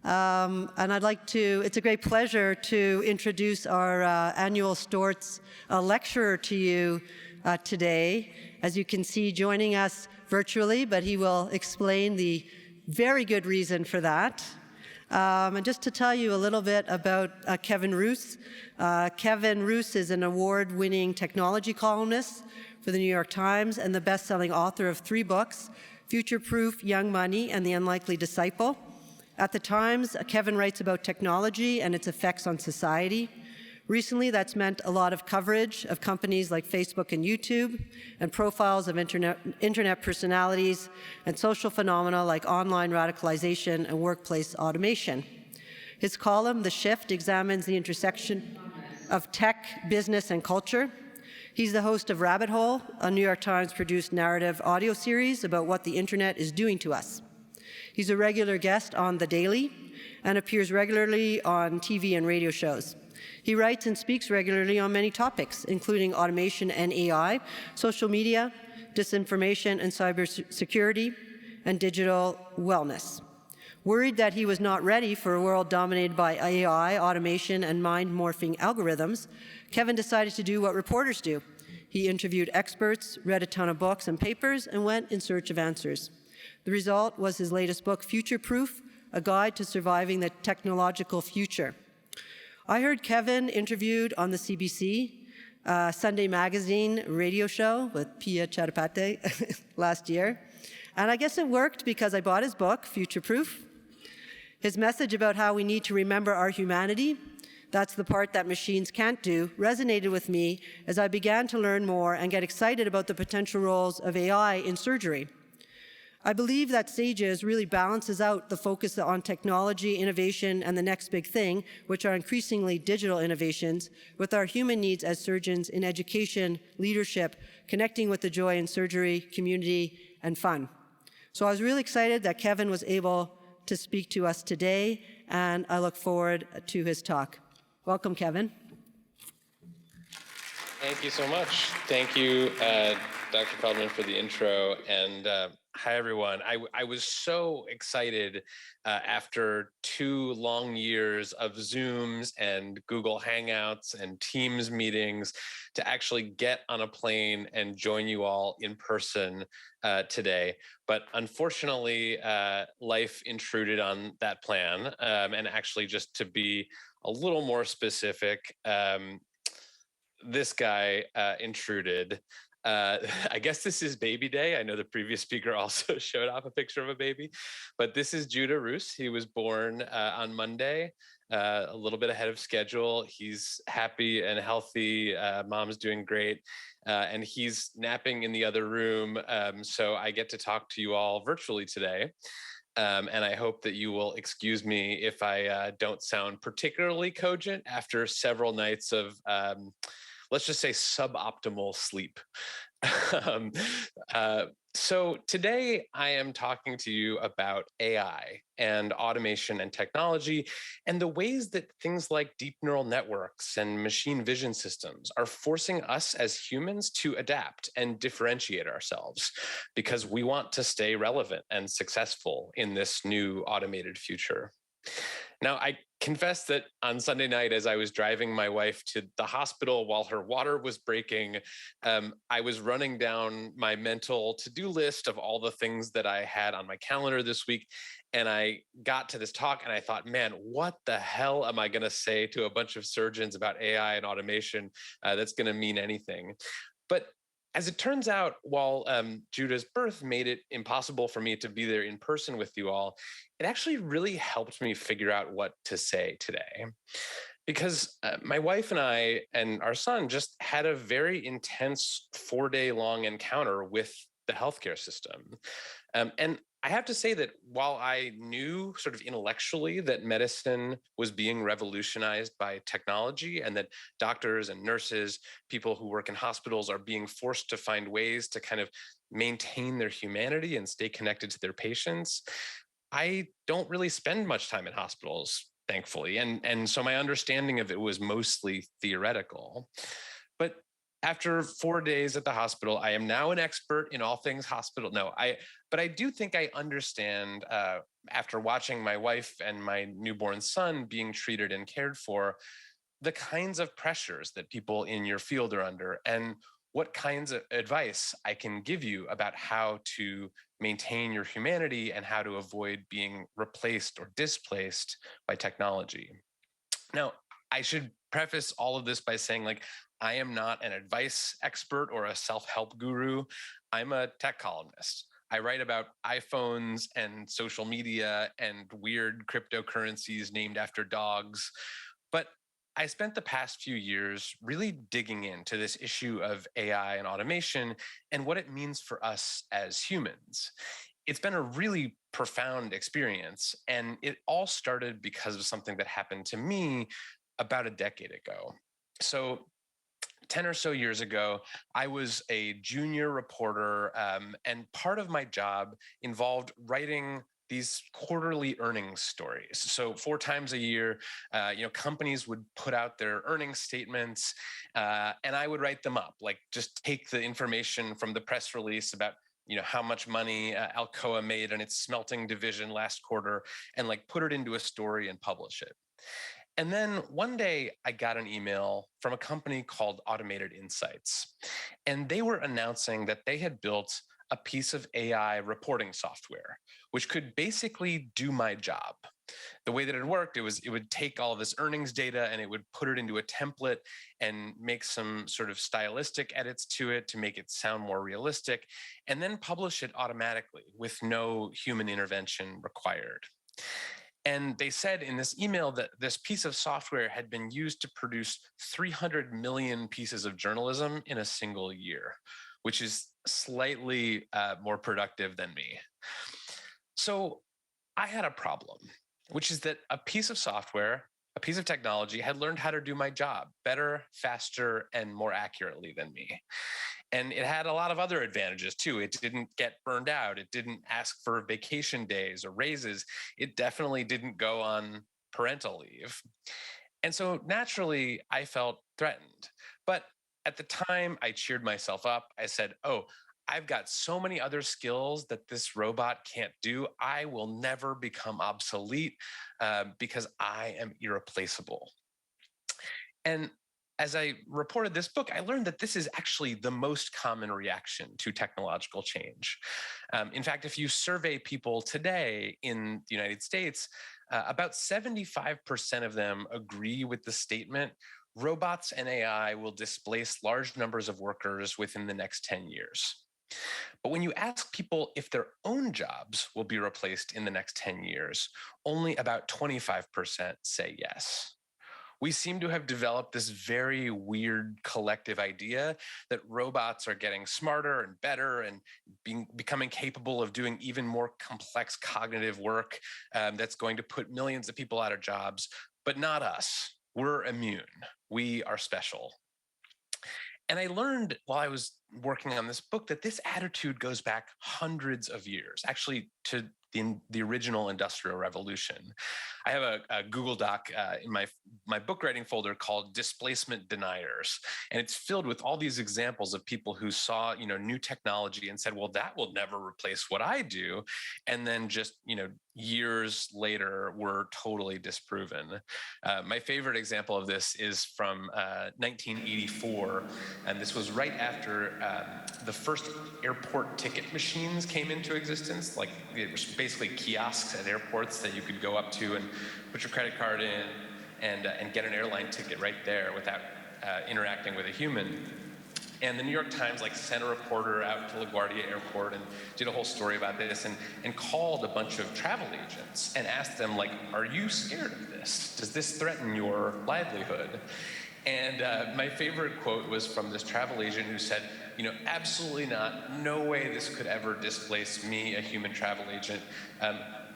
And it's a great pleasure to introduce our annual Storz Lecturer to you today. As you can see, joining us virtually, but he will explain the very good reason for that. And just to tell you a little bit about Kevin Roose. Kevin Roose is an award-winning technology columnist for the New York Times and the best-selling author of 3 books, FutureProof, Young Money, and The Unlikely Disciple. At the Times, Kevin writes about technology and its effects on society. Recently, that's meant a lot of coverage of companies like Facebook and YouTube, and profiles of internet personalities and social phenomena like online radicalization and workplace automation. His column, The Shift, examines the intersection of tech, business, and culture. He's the host of Rabbit Hole, a New York Times-produced narrative audio series about what the internet is doing to us. He's a regular guest on The Daily and appears regularly on TV and radio shows. He writes and speaks regularly on many topics, including automation and AI, social media, disinformation and cybersecurity, and digital wellness. Worried that he was not ready for a world dominated by AI, automation, and mind-morphing algorithms, Kevin decided to do what reporters do. He interviewed experts, read a ton of books and papers, and went in search of answers. The result was his latest book, FutureProof, a guide to surviving the technological future. I heard Kevin interviewed on the CBC Sunday Magazine radio show with Pia Chattopadhyay last year. And I guess it worked because I bought his book, FutureProof. His message about how we need to remember our humanity, that's the part that machines can't do, resonated with me as I began to learn more and get excited about the potential roles of AI in surgery. I believe that SAGES really balances out the focus on technology, innovation, and the next big thing, which are increasingly digital innovations, with our human needs as surgeons in education, leadership, connecting with the joy in surgery, community, and fun. So I was really excited that Kevin was able to speak to us today, and I look forward to his talk. Welcome, Kevin. Thank you so much. Thank you, Dr. Feldman, for the intro, and hi, everyone. I was so excited after 2 long years of Zooms and Google Hangouts and Teams meetings to actually get on a plane and join you all in person today. But unfortunately, life intruded on that plan. And actually, just to be a little more specific, this guy intruded. I guess this is baby day. I know the previous speaker also showed off a picture of a baby, but this is Judah Roose. He was born on Monday, a little bit ahead of schedule. He's happy and healthy. Mom's doing great. And he's napping in the other room. So I get to talk to you all virtually today. And I hope that you will excuse me if I don't sound particularly cogent after several nights of let's just say suboptimal sleep. So today I am talking to you about AI and automation and technology and the ways that things like deep neural networks and machine vision systems are forcing us as humans to adapt and differentiate ourselves because we want to stay relevant and successful in this new automated future. Now, I confess that on Sunday night, as I was driving my wife to the hospital while her water was breaking, I was running down my mental to-do list of all the things that I had on my calendar this week. And I got to this talk and I thought, man, what the hell am I going to say to a bunch of surgeons about AI and automation that's going to mean anything? But as it turns out, while Judah's birth made it impossible for me to be there in person with you all, it actually really helped me figure out what to say today. Because my wife and I and our son just had a very intense 4-day-long encounter with the healthcare system. And I have to say that while I knew sort of intellectually that medicine was being revolutionized by technology and that doctors and nurses, people who work in hospitals are being forced to find ways to kind of maintain their humanity and stay connected to their patients, I don't really spend much time in hospitals, thankfully. And so my understanding of it was mostly theoretical. But After 4 days at the hospital, I am now an expert in all things hospital. But I do think I understand, after watching my wife and my newborn son being treated and cared for, the kinds of pressures that people in your field are under, and what kinds of advice I can give you about how to maintain your humanity and how to avoid being replaced or displaced by technology. Now, I should preface all of this by saying, like, I am not an advice expert or a self-help guru. I'm a tech columnist. I write about iPhones and social media and weird cryptocurrencies named after dogs. But I spent the past few years really digging into this issue of AI and automation and what it means for us as humans. It's been a really profound experience, and it all started because of something that happened to me about a decade ago. So, 10 or so years ago, I was a junior reporter, and part of my job involved writing these quarterly earnings stories. So 4 times a year, companies would put out their earnings statements, and I would write them up. Like, just take the information from the press release about how much money Alcoa made in its smelting division last quarter, and like put it into a story and publish it. And then one day I got an email from a company called Automated Insights, and they were announcing that they had built a piece of AI reporting software, which could basically do my job. The way that it worked, it would take all of this earnings data and it would put it into a template and make some sort of stylistic edits to it to make it sound more realistic, and then publish it automatically with no human intervention required. And they said in this email that this piece of software had been used to produce 300 million pieces of journalism in a single year, which is slightly more productive than me. So I had a problem, which is that a piece of software, a piece of technology had learned how to do my job better, faster, and more accurately than me. And it had a lot of other advantages too. It didn't get burned out. It didn't ask for vacation days or raises. It definitely didn't go on parental leave. And so naturally, I felt threatened. But at the time, I cheered myself up. I said, oh, I've got so many other skills that this robot can't do. I will never become obsolete because I am irreplaceable. And as I reported this book, I learned that this is actually the most common reaction to technological change. In fact, if you survey people today in the United States, about 75% of them agree with the statement, robots and AI will displace large numbers of workers within the next 10 years. But when you ask people if their own jobs will be replaced in the next 10 years, only about 25% say yes. We seem to have developed this very weird collective idea that robots are getting smarter and better and becoming capable of doing even more complex cognitive work that's going to put millions of people out of jobs, but not us. We're immune. We are special. And I learned while I was working on this book that this attitude goes back hundreds of years, actually to the original Industrial Revolution. I have a Google Doc in my book writing folder called Displacement Deniers. And it's filled with all these examples of people who saw, new technology and said, well, that will never replace what I do. And then just, years later were totally disproven. My favorite example of this is from 1984. And this was right after the first airport ticket machines came into existence. Like, it was basically kiosks at airports that you could go up to and put your credit card in and get an airline ticket right there without interacting with a human. And the New York Times sent a reporter out to LaGuardia Airport and did a whole story about this and called a bunch of travel agents and asked them, are you scared of this? Does this threaten your livelihood? And my favorite quote was from this travel agent who said, absolutely not. No way this could ever displace me, a human travel agent.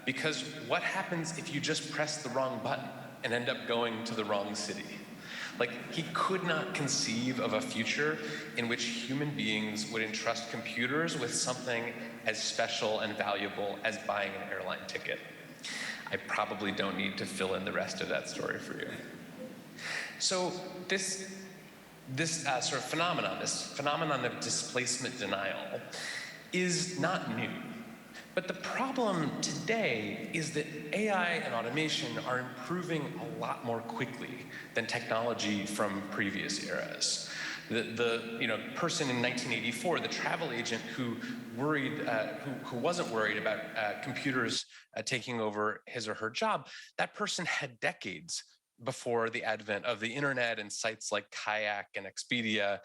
Because what happens if you just press the wrong button and end up going to the wrong city? He could not conceive of a future in which human beings would entrust computers with something as special and valuable as buying an airline ticket. I probably don't need to fill in the rest of that story for you. So this This this phenomenon of displacement denial, is not new. But the problem today is that AI and automation are improving a lot more quickly than technology from previous eras. The person in 1984, the travel agent who wasn't worried about computers taking over his or her job, that person had decades before the advent of the internet and sites like Kayak and Expedia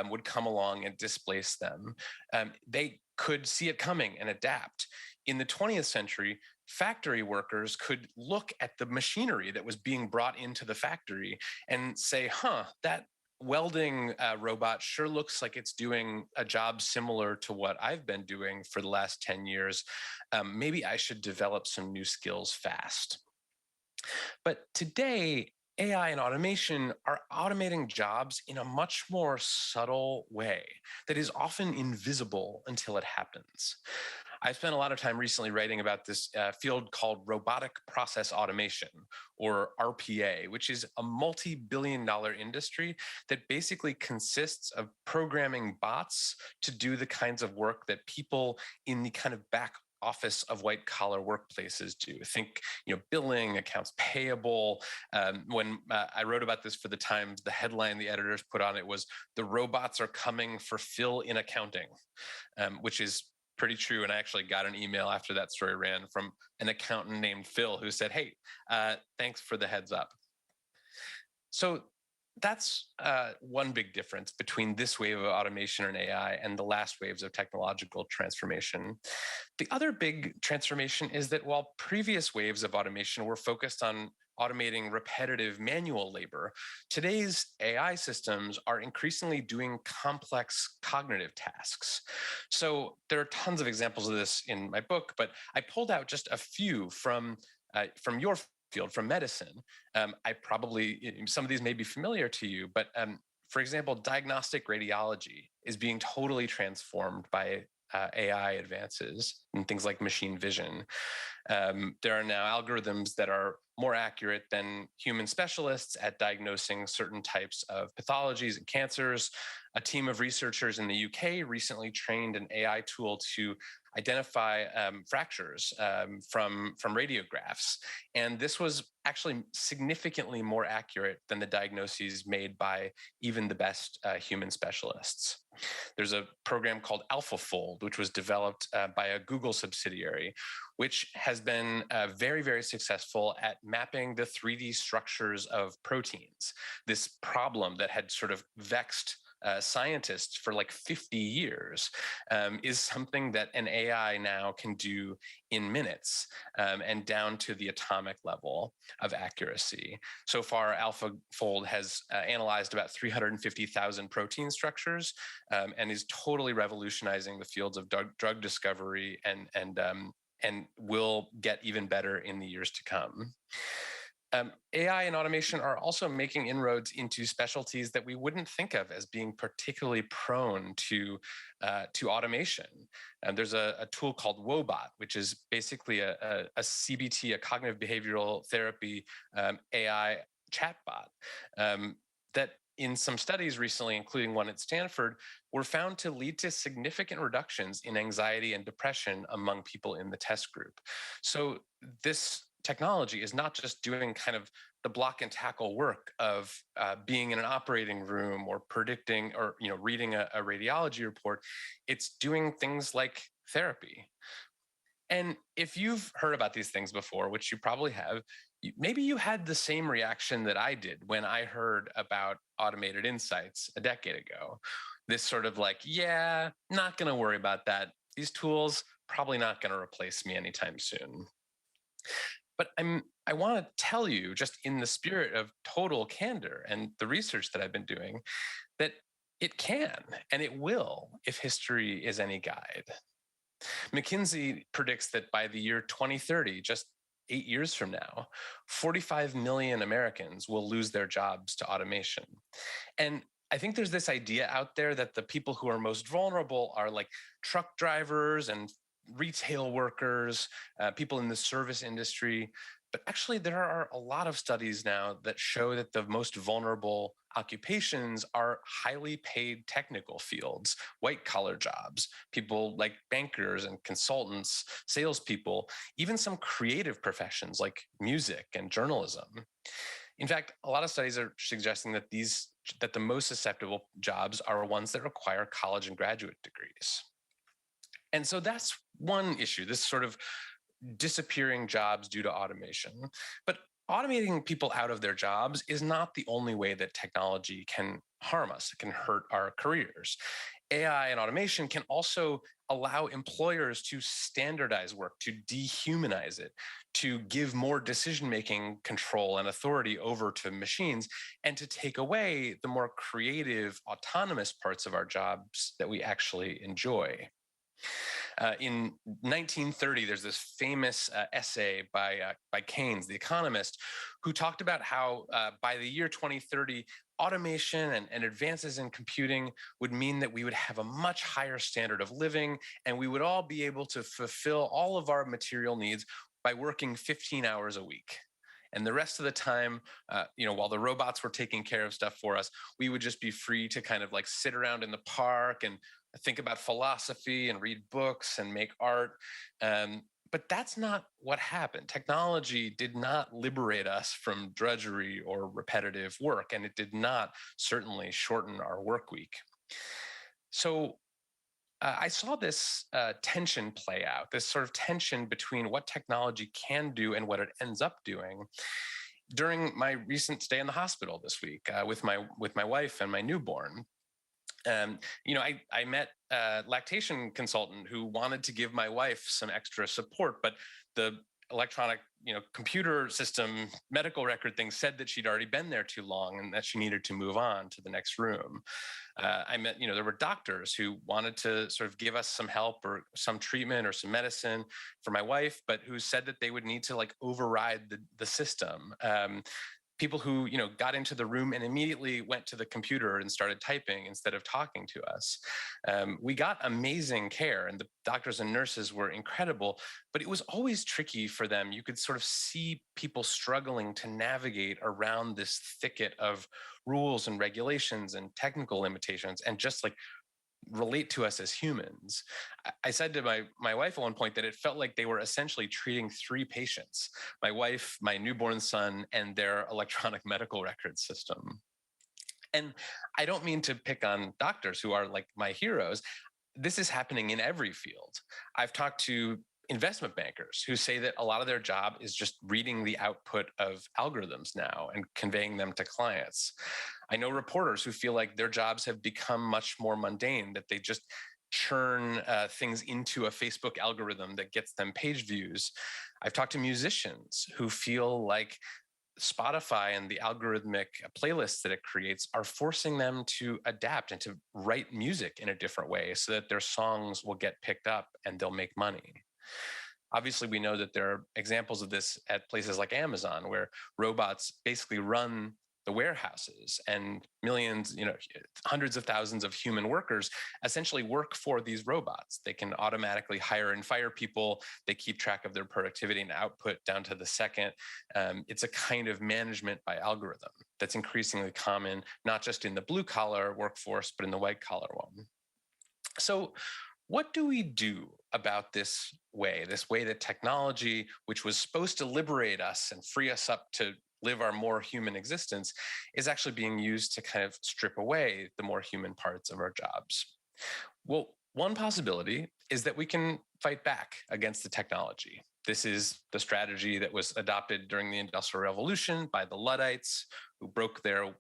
would come along and displace them. They could see it coming and adapt. In the 20th century, factory workers could look at the machinery that was being brought into the factory and say, that welding robot sure looks like it's doing a job similar to what I've been doing for the last 10 years. Maybe I should develop some new skills fast. But today, AI and automation are automating jobs in a much more subtle way that is often invisible until it happens. I've spent a lot of time recently writing about this field called robotic process automation, or RPA, which is a multi-billion-dollar industry that basically consists of programming bots to do the kinds of work that people in the kind of back office of white collar workplaces do. Think, billing, accounts payable. When I wrote about this for the Times, the headline the editors put on it was "The robots are coming for Phil in accounting," which is pretty true. And I actually got an email after that story ran from an accountant named Phil who said, "Hey, thanks for the heads up." So that's one big difference between this wave of automation and AI and the last waves of technological transformation. The other big transformation is that while previous waves of automation were focused on automating repetitive manual labor, today's AI systems are increasingly doing complex cognitive tasks. So there are tons of examples of this in my book, but I pulled out just a few from your field, from medicine. Some of these may be familiar to you, but for example, diagnostic radiology is being totally transformed by AI advances and things like machine vision. There are now algorithms that are more accurate than human specialists at diagnosing certain types of pathologies and cancers. A team of researchers in the UK recently trained an AI tool to identify fractures from radiographs. And this was actually significantly more accurate than the diagnoses made by even the best human specialists. There's a program called AlphaFold, which was developed by a Google subsidiary, which has been very, very successful at mapping the 3D structures of proteins. This problem that had sort of vexed scientists for like 50 years is something that an AI now can do in minutes and down to the atomic level of accuracy. So far, AlphaFold has analyzed about 350,000 protein structures and is totally revolutionizing the fields of drug discovery and will get even better in the years to come. AI and automation are also making inroads into specialties that we wouldn't think of as being particularly prone to automation. And there's a tool called Wobot, which is basically a CBT, a cognitive behavioral therapy AI chatbot that in some studies recently, including one at Stanford, were found to lead to significant reductions in anxiety and depression among people in the test group. So this technology is not just doing kind of the block and tackle work of being in an operating room or predicting or reading a radiology report. It's doing things like therapy. And if you've heard about these things before, which you probably have, maybe you had the same reaction that I did when I heard about automated insights a decade ago. This sort of like, yeah, not going to worry about that. These tools probably not going to replace me anytime soon. But I want to tell you, just in the spirit of total candor and the research that I've been doing, that it can and it will if history is any guide. McKinsey predicts that by the year 2030, just 8 years from now, 45 million Americans will lose their jobs to automation. And I think there's this idea out there that the people who are most vulnerable are like truck drivers and retail workers, people in the service industry. But actually, there are a lot of studies now that show that the most vulnerable occupations are highly paid technical fields, white collar jobs, people like bankers and consultants, salespeople, even some creative professions like music and journalism. In fact, a lot of studies are suggesting that the most susceptible jobs are ones that require college and graduate degrees. And so that's one issue, this sort of disappearing jobs due to automation. But automating people out of their jobs is not the only way that technology can harm us, it can hurt our careers. AI and automation can also allow employers to standardize work, to dehumanize it, to give more decision making control and authority over to machines, and to take away the more creative, autonomous parts of our jobs that we actually enjoy. In 1930, there's this famous essay by Keynes, the economist, who talked about how by the year 2030, automation and advances in computing would mean that we would have a much higher standard of living, and we would all be able to fulfill all of our material needs by working 15 hours a week. And the rest of the time, while the robots were taking care of stuff for us, we would just be free to kind of like sit around in the park and think about philosophy and read books and make art. But that's not what happened. Technology did not liberate us from drudgery or repetitive work, and it did not certainly shorten our work week. So I saw this tension play out, this sort of tension between what technology can do and what it ends up doing during my recent stay in the hospital this week with my wife and my newborn. I met a lactation consultant who wanted to give my wife some extra support, but the electronic, computer system medical record thing said that she'd already been there too long and that she needed to move on to the next room. I met, there were doctors who wanted to sort of give us some help or some treatment or some medicine for my wife, but who said that they would need to like override the system. People who got into the room and immediately went to the computer and started typing instead of talking to us. We got amazing care, and the doctors and nurses were incredible, but it was always tricky for them. You could sort of see people struggling to navigate around this thicket of rules and regulations and technical limitations and just like relate to us as humans. I said to my wife at one point that it felt like they were essentially treating three patients: my wife, my newborn son, and their electronic medical record system. And I don't mean to pick on doctors who are like my heroes. This is happening in every field. I've talked to investment bankers who say that a lot of their job is just reading the output of algorithms now and conveying them to clients. I know reporters who feel like their jobs have become much more mundane, that they just churn things into a Facebook algorithm that gets them page views. I've talked to musicians who feel like Spotify and the algorithmic playlists that it creates are forcing them to adapt and to write music in a different way so that their songs will get picked up and they'll make money. Obviously, we know that there are examples of this at places like Amazon, where robots basically run the warehouses, and millions, hundreds of thousands of human workers essentially work for these robots. They can automatically hire and fire people. They keep track of their productivity and output down to the second. It's a kind of management by algorithm that's increasingly common, not just in the blue collar workforce, but in the white collar one. So what do we do about this way that technology, which was supposed to liberate us and free us up to live our more human existence, is actually being used to kind of strip away the more human parts of our jobs? Well, one possibility is that we can fight back against the technology. This is the strategy that was adopted during the Industrial Revolution by the Luddites, who broke their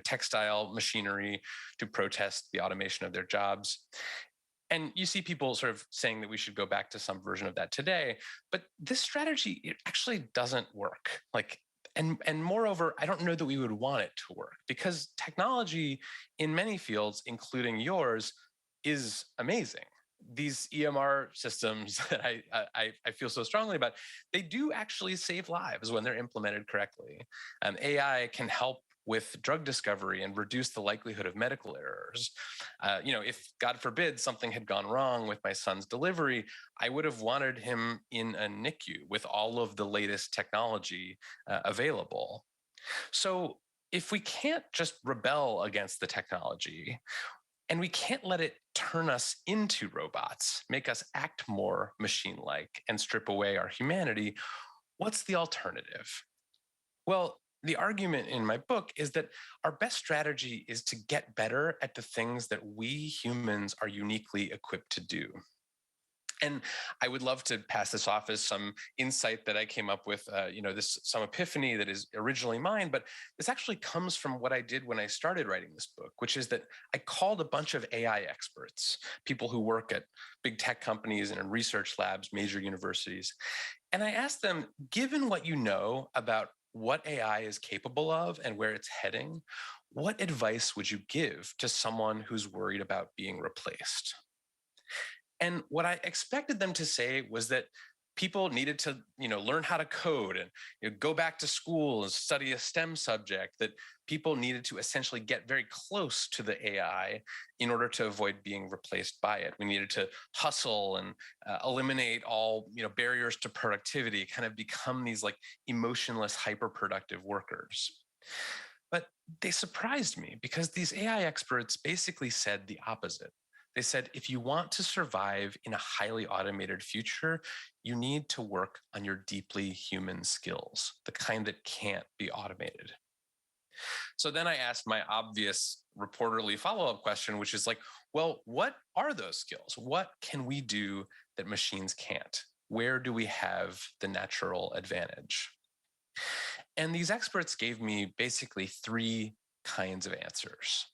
textile machinery to protest the automation of their jobs. And you see people sort of saying that we should go back to some version of that today. But this strategy, it actually doesn't work. And moreover, I don't know that we would want it to work, because technology in many fields, including yours, is amazing. These EMR systems that I feel so strongly about, they do actually save lives when they're implemented correctly. AI can help with drug discovery and reduce the likelihood of medical errors. If God forbid something had gone wrong with my son's delivery, I would have wanted him in a NICU with all of the latest technology available. So if we can't just rebel against the technology, and we can't let it turn us into robots, make us act more machine like, and strip away our humanity, what's the alternative? Well, the argument in my book is that our best strategy is to get better at the things that we humans are uniquely equipped to do. And I would love to pass this off as some insight that I came up with, some epiphany that is originally mine, but this actually comes from what I did when I started writing this book, which is that I called a bunch of AI experts, people who work at big tech companies and in research labs, major universities. And I asked them, given what you know about what AI is capable of and where it's heading, what advice would you give to someone who's worried about being replaced? And what I expected them to say was that people needed to, learn how to code and go back to school and study a STEM subject, that people needed to essentially get very close to the AI in order to avoid being replaced by it. We needed to hustle and eliminate all, barriers to productivity, kind of become these like emotionless, hyper-productive workers. But they surprised me because these AI experts basically said the opposite. They said, if you want to survive in a highly automated future, you need to work on your deeply human skills, the kind that can't be automated. So then I asked my obvious reporterly follow-up question, which is like, well, what are those skills? What can we do that machines can't? Where do we have the natural advantage? And these experts gave me basically three kinds of answers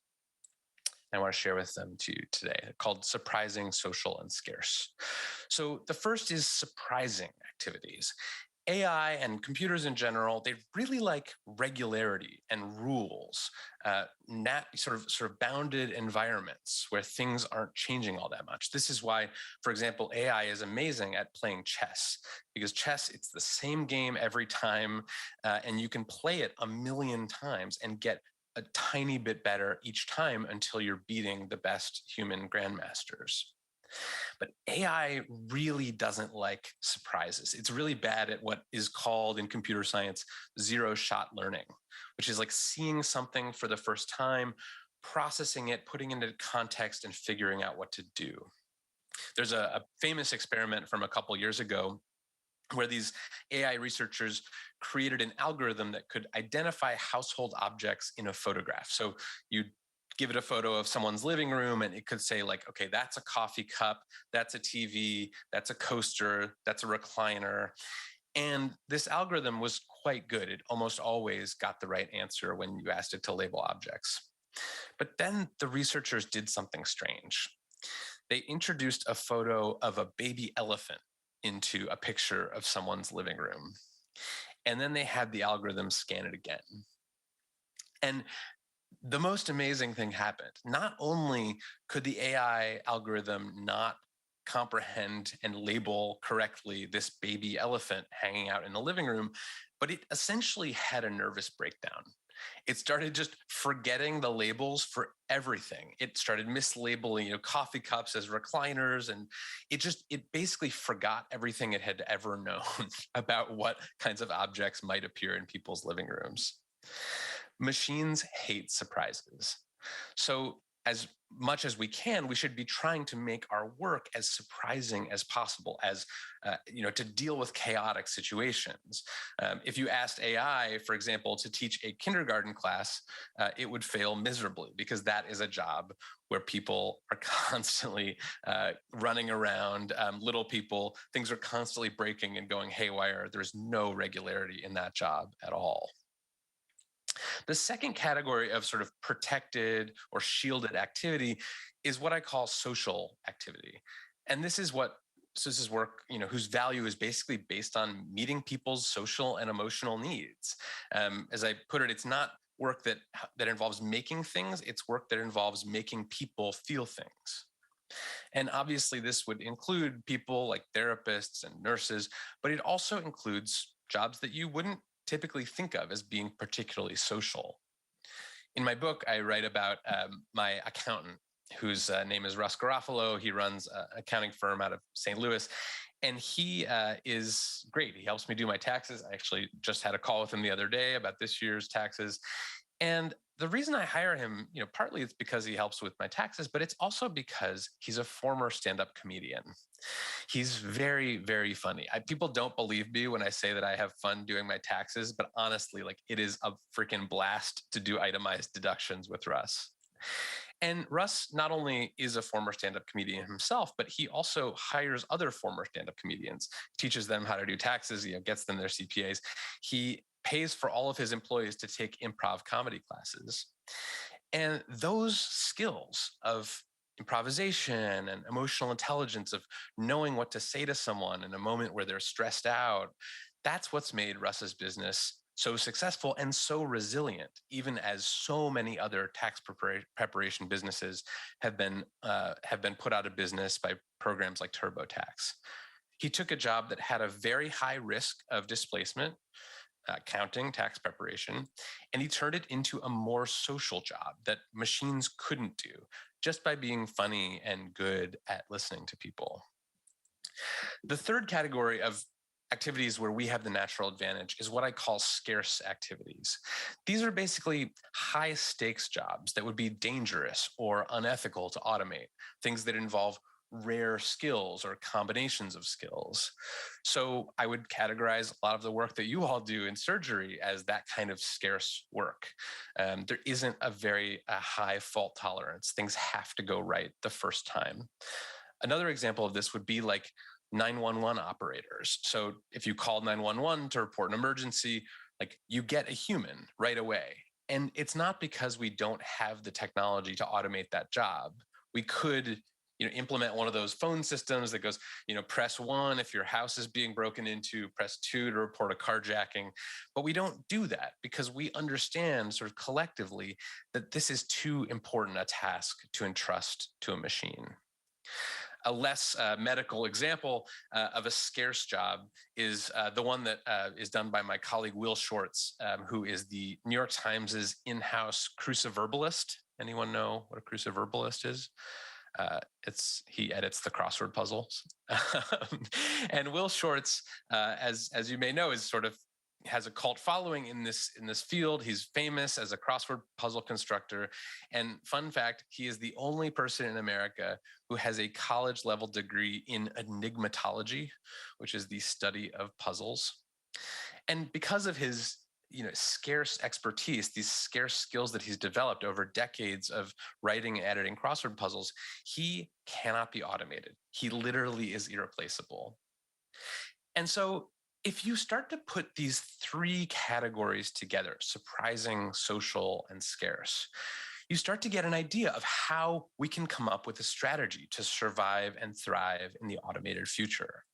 I want to share with them to you today, called surprising, social, and scarce. So the first is surprising activities. AI and computers in general, they really like regularity and rules, sort of bounded environments where things aren't changing all that much. This is why, for example, AI is amazing at playing chess, because chess, it's the same game every time, and you can play it a million times and get a tiny bit better each time until you're beating the best human grandmasters. But AI really doesn't like surprises. It's really bad at what is called in computer science zero shot learning, which is like seeing something for the first time, processing it, putting it into context, and figuring out what to do. There's a famous experiment from a couple years ago where these AI researchers created an algorithm that could identify household objects in a photograph. So you give it a photo of someone's living room and it could say like, okay, that's a coffee cup, that's a TV, that's a coaster, that's a recliner. And this algorithm was quite good. It almost always got the right answer when you asked it to label objects. But then the researchers did something strange. They introduced a photo of a baby elephant into a picture of someone's living room. And then they had the algorithm scan it again. And the most amazing thing happened. Not only could the AI algorithm not comprehend and label correctly this baby elephant hanging out in the living room, but it essentially had a nervous breakdown. It started just forgetting the labels for everything. It started mislabeling, coffee cups as recliners, and it basically forgot everything it had ever known about what kinds of objects might appear in people's living rooms. Machines hate surprises. So as much as we can, we should be trying to make our work as surprising as possible, as to deal with chaotic situations. If you asked AI, for example, to teach a kindergarten class, it would fail miserably because that is a job where people are constantly running around, little people, things are constantly breaking and going haywire. There's no regularity in that job at all. The second category of sort of protected or shielded activity is what I call social activity. And this is work, whose value is basically based on meeting people's social and emotional needs. As I put it, it's not work that involves making things, it's work that involves making people feel things. And obviously, this would include people like therapists and nurses, but it also includes jobs that you wouldn't typically think of as being particularly social. In my book, I write about my accountant, whose name is Russ Garofalo. He runs an accounting firm out of St. Louis. And he is great. He helps me do my taxes. I actually just had a call with him the other day about this year's taxes. And the reason I hire him, partly it's because he helps with my taxes, but it's also because he's a former stand-up comedian. He's very, very funny. People don't believe me when I say that I have fun doing my taxes, but honestly, like, it is a freaking blast to do itemized deductions with Russ. And Russ not only is a former stand-up comedian himself, but he also hires other former stand-up comedians, teaches them how to do taxes, gets them their CPAs. He pays for all of his employees to take improv comedy classes. And those skills of improvisation and emotional intelligence, of knowing what to say to someone in a moment where they're stressed out, that's what's made Russ's business so successful and so resilient, even as so many other tax preparation businesses have been put out of business by programs like TurboTax. He took a job that had a very high risk of displacement, accounting, tax preparation, and he turned it into a more social job that machines couldn't do, just by being funny and good at listening to people. The third category of activities where we have the natural advantage is what I call scarce activities. These are basically high stakes jobs that would be dangerous or unethical to automate, things that involve rare skills or combinations of skills. So I would categorize a lot of the work that you all do in surgery as that kind of scarce work. There isn't a very high fault tolerance. Things have to go right the first time. Another example of this would be like 911 operators. So if you call 911 to report an emergency, like, you get a human right away. And it's not because we don't have the technology to automate that job. We could implement one of those phone systems that goes, press 1 if your house is being broken into, press 2 to report a carjacking. But we don't do that because we understand sort of collectively that this is too important a task to entrust to a machine. A less medical example of a scarce job is the one that is done by my colleague Will Shortz, who is the New York Times' in-house cruciverbalist. Anyone know what a cruciverbalist is? He edits the crossword puzzles. And Will Shortz, as you may know, is sort of has a cult following in this field. He's famous as a crossword puzzle constructor. And fun fact, he is the only person in America who has a college level degree in enigmatology, which is the study of puzzles. And because of his scarce expertise, these scarce skills that he's developed over decades of writing and editing crossword puzzles, he cannot be automated. He literally is irreplaceable. And so if you start to put these three categories together, surprising, social, and scarce, you start to get an idea of how we can come up with a strategy to survive and thrive in the automated future.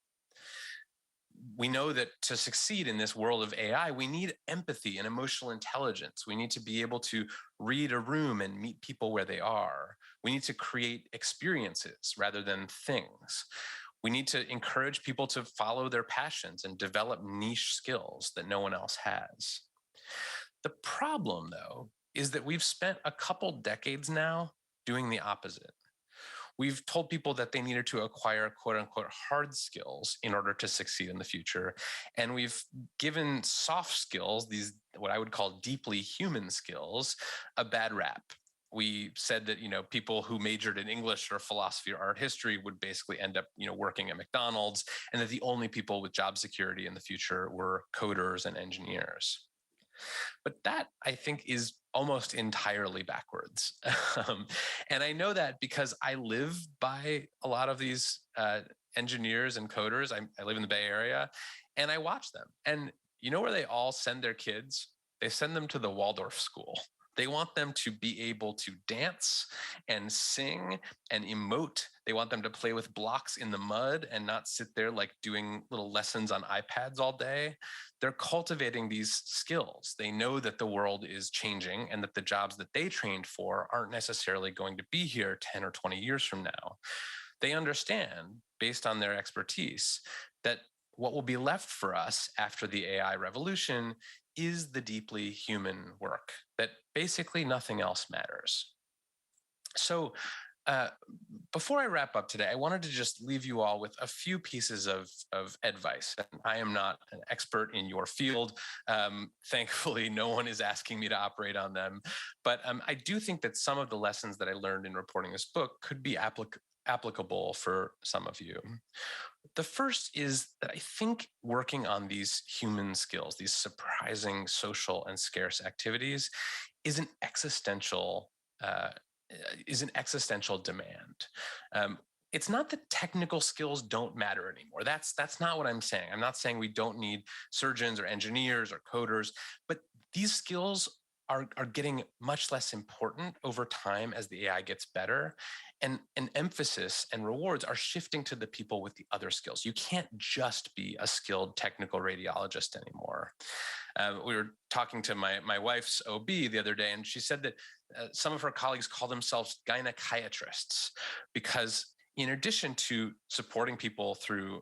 We know that to succeed in this world of AI, we need empathy and emotional intelligence. We need to be able to read a room and meet people where they are. We need to create experiences rather than things. We need to encourage people to follow their passions and develop niche skills that no one else has. The problem, though, is that we've spent a couple decades now doing the opposite. We've told people that they needed to acquire quote unquote hard skills in order to succeed in the future. And we've given soft skills, these what I would call deeply human skills, a bad rap. We said that people who majored in English or philosophy or art history would basically end up working at McDonald's, and that the only people with job security in the future were coders and engineers. But that, I think, is almost entirely backwards. And I know that because I live by a lot of these engineers and coders. I live in the Bay Area, and I watch them. And you know where they all send their kids? They send them to the Waldorf school. They want them to be able to dance and sing and emote. They want them to play with blocks in the mud and not sit there like doing little lessons on iPads all day. They're cultivating these skills. They know that the world is changing and that the jobs that they trained for aren't necessarily going to be here 10 or 20 years from now. They understand, based on their expertise, that what will be left for us after the AI revolution is the deeply human work, that basically nothing else matters. So, uh, before I wrap up today, I wanted to just leave you all with a few pieces of advice. And I am not an expert in your field. Thankfully, no one is asking me to operate on them. But I do think that some of the lessons that I learned in reporting this book could be applicable for some of you. The first is that I think working on these human skills, these surprising social and scarce activities, is an existential uh, demand. Um, it's not that technical skills don't matter anymore. That's not what I'm saying. I'm not saying we don't need surgeons or engineers or coders, but these skills are getting much less important over time as the AI gets better. And an emphasis and rewards are shifting to the people with the other skills. You can't just be a skilled technical radiologist anymore. We were talking to my wife's OB the other day, and she said that some of her colleagues call themselves gynechiatrists because, in addition to supporting people through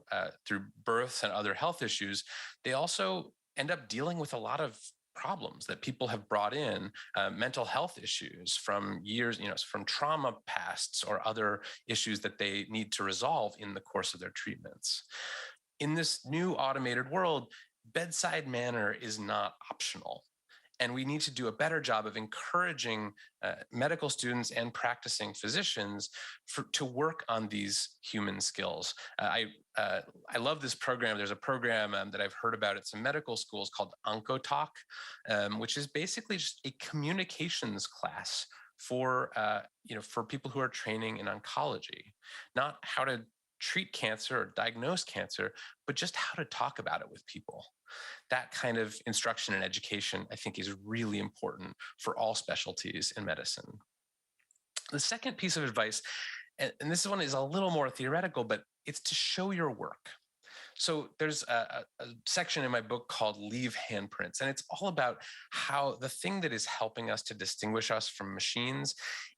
births and other health issues, they also end up dealing with a lot of problems that people have brought in, mental health issues from years, from trauma pasts or other issues that they need to resolve in the course of their treatments. In this new automated world, bedside manner is not optional. And we need to do a better job of encouraging medical students and practicing physicians to work on these human skills. I love this program. There's a program that I've heard about at some medical schools called OncoTalk, which is basically just a communications class for for people who are training in oncology, not how to treat cancer or diagnose cancer, but just how to talk about it with people. That kind of instruction and education, I think, is really important for all specialties in medicine. The second piece of advice, and this one is a little more theoretical, but it's to show your work. So there's a section in my book called Leave Handprints, and it's all about how the thing that is helping us to distinguish us from machines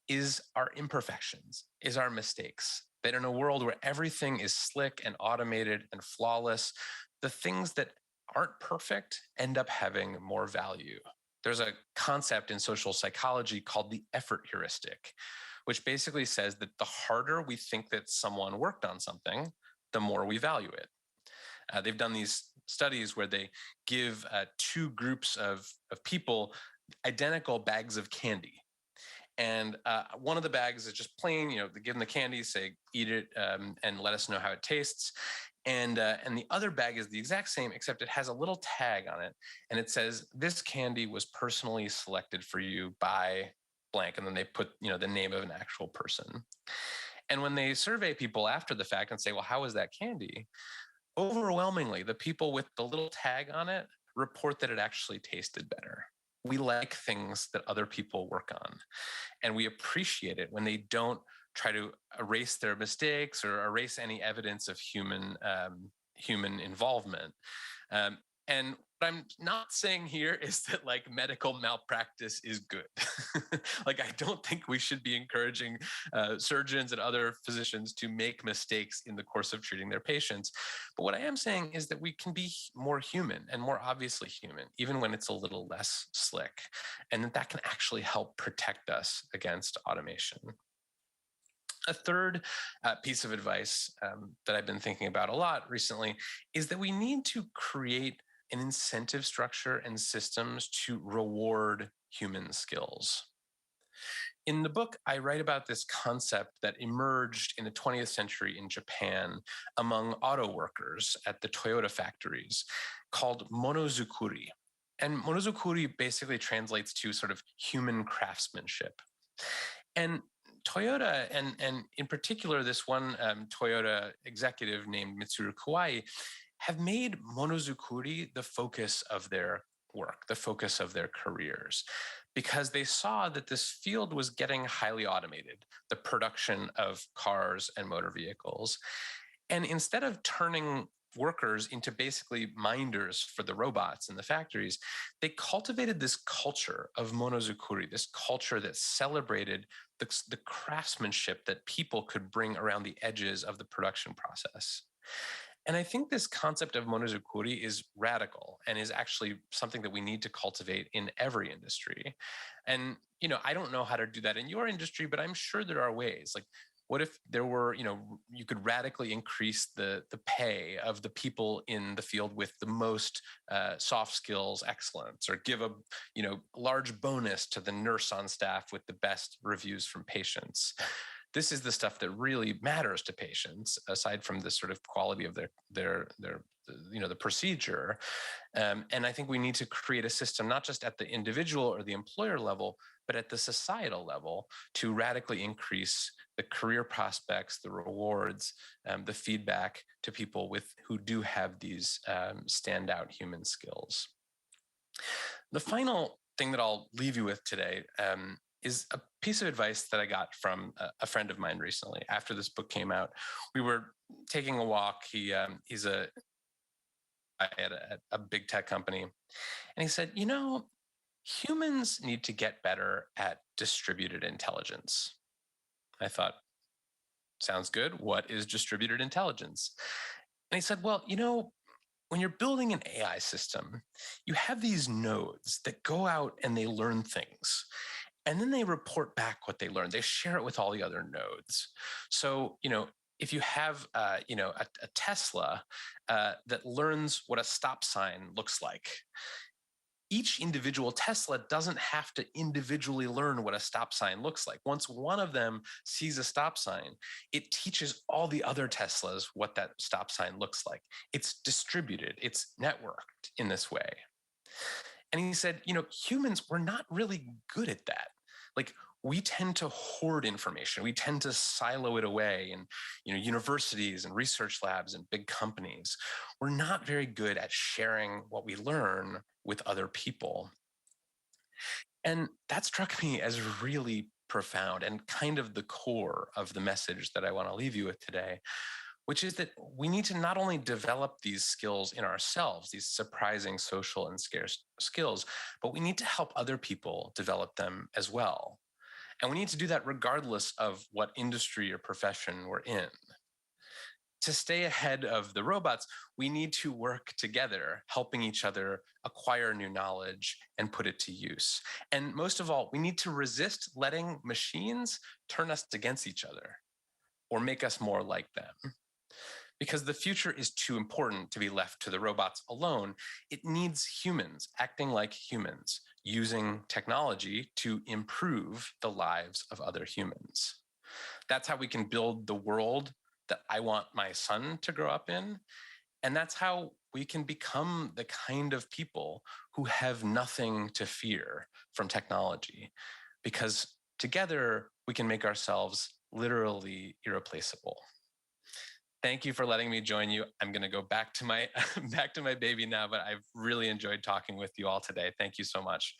is our imperfections, is our mistakes. That in a world where everything is slick and automated and flawless, the things that aren't perfect end up having more value. There's a concept in social psychology called the effort heuristic, which basically says that the harder we think that someone worked on something, the more we value it. They've done these studies where they give two groups of people identical bags of candy. And one of the bags is just plain, they give them the candy, say, eat it and let us know how it tastes. And the other bag is the exact same, except it has a little tag on it. And it says, this candy was personally selected for you by blank. And then they put, the name of an actual person. And when they survey people after the fact and say, well, how was that candy? Overwhelmingly, the people with the little tag on it report that it actually tasted better. We like things that other people work on, and we appreciate it when they don't try to erase their mistakes or erase any evidence of human involvement. And what I'm not saying here is that like medical malpractice is good. Like, I don't think we should be encouraging surgeons and other physicians to make mistakes in the course of treating their patients. But what I am saying is that we can be more human and more obviously human, even when it's a little less slick, and that can actually help protect us against automation. A third piece of advice that I've been thinking about a lot recently is that we need to create an incentive structure and systems to reward human skills. In the book, I write about this concept that emerged in the 20th century in Japan among auto workers at the Toyota factories called monozukuri. And monozukuri basically translates to sort of human craftsmanship. And Toyota, and in particular, this one Toyota executive named Mitsuru Kawai, have made monozukuri the focus of their work, the focus of their careers, because they saw that this field was getting highly automated, the production of cars and motor vehicles. And instead of turning workers into basically minders for the robots in the factories, they cultivated this culture of monozukuri, this culture that celebrated the craftsmanship that people could bring around the edges of the production process. And I think this concept of monozukuri is radical and is actually something that we need to cultivate in every industry. And, I don't know how to do that in your industry, but I'm sure there are ways. Like, what if there were, you could radically increase the pay of the people in the field with the most soft skills excellence, or give a, large bonus to the nurse on staff with the best reviews from patients. This is the stuff that really matters to patients, aside from the sort of quality of their the procedure. And I think we need to create a system, not just at the individual or the employer level, but at the societal level, to radically increase the career prospects, the rewards, the feedback to people who do have these standout human skills. The final thing that I'll leave you with today is a piece of advice that I got from a friend of mine recently. After this book came out, we were taking a walk. He's at a big tech company, and he said, humans need to get better at distributed intelligence. I thought, sounds good. What is distributed intelligence? And he said, well, when you're building an AI system, you have these nodes that go out and they learn things. And then they report back what they learned. They share it with all the other nodes. So, if you have, a Tesla that learns what a stop sign looks like, each individual Tesla doesn't have to individually learn what a stop sign looks like. Once one of them sees a stop sign, it teaches all the other Teslas what that stop sign looks like. It's distributed, it's networked in this way. And he said, humans, we're not really good at that. Like, we tend to hoard information. We tend to silo it away in, universities and research labs and big companies. We're not very good at sharing what we learn with other people. And that struck me as really profound and kind of the core of the message that I want to leave you with today, which is that we need to not only develop these skills in ourselves, these surprising social and scarce skills, but we need to help other people develop them as well. And we need to do that regardless of what industry or profession we're in. To stay ahead of the robots, we need to work together, helping each other acquire new knowledge and put it to use. And most of all, we need to resist letting machines turn us against each other or make us more like them. Because the future is too important to be left to the robots alone. It needs humans acting like humans, using technology to improve the lives of other humans. That's how we can build the world that I want my son to grow up in. And that's how we can become the kind of people who have nothing to fear from technology. Because together we can make ourselves literally irreplaceable. Thank you for letting me join you. I'm going to go back to my baby now, but I've really enjoyed talking with you all today. Thank you so much.